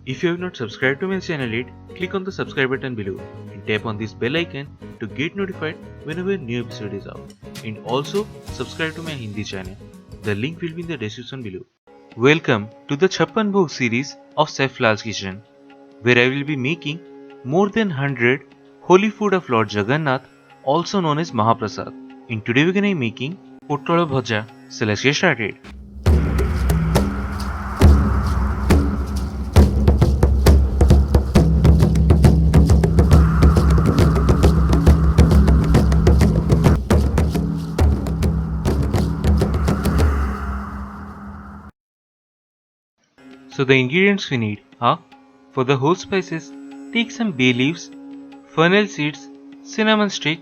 If you have not subscribed to my channel yet, click on the subscribe button below and tap on this bell icon to get notified whenever a new episode is out. And also subscribe to my Hindi channel. The link will be in the description below. Welcome to the CHAPPAN BHOG series of Chef Lall's kitchen, where I will be making more than 100 holy food of Lord Jagannath, also known as Mahaprasad. In today we are going to be making POTALA BHAJA. So let's get started. So the ingredients we need are: for the whole spices, take some bay leaves, fennel seeds, cinnamon stick,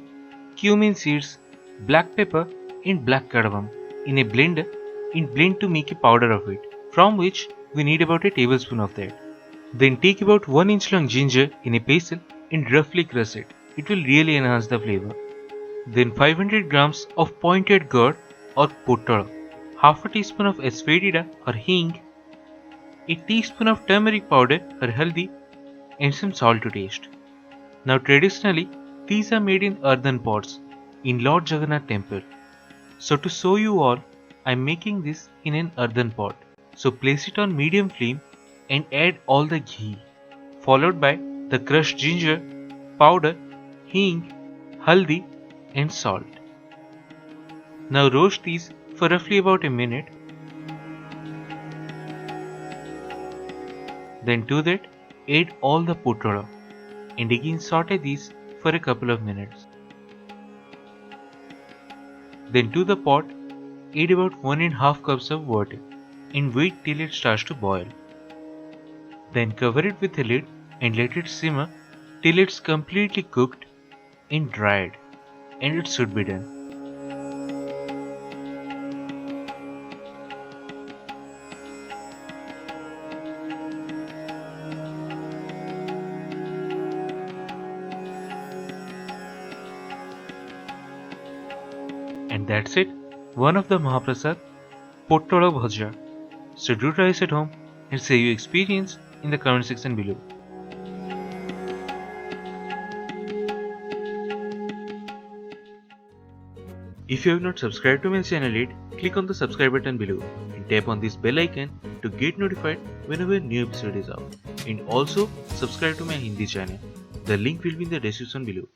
cumin seeds, black pepper and black cardamom in a blender and blend to make a powder of it, from which we need about a tablespoon of that. Then take about 1 inch long ginger in a pestle and roughly crush it. It will really enhance the flavor. Then 500 grams of pointed gourd or potala, half a teaspoon of Asafoetida or Hing, a teaspoon of turmeric powder or haldi, and some salt to taste. Now traditionally, these are made in earthen pots in Lord Jagannath temple. So to show you all, I am making this in an earthen pot. So place it on medium flame and add all the ghee, followed by the crushed ginger, powder, hing, haldi and salt. Now roast these for roughly about a minute. Then to that, add all the potala and again saute these for a couple of minutes. Then to the pot, add about 1.5 cups of water and wait till it starts to boil. Then cover it with a lid and let it simmer till it's completely cooked and dried, and it should be done. And that's it, one of the Mahaprasad, POTALA BHAJA. So do try this at home and share your experience in the comment section below. If you have not subscribed to my channel yet, click on the subscribe button below and tap on this bell icon to get notified whenever a new episode is out. And also subscribe to my Hindi channel. The link will be in the description below.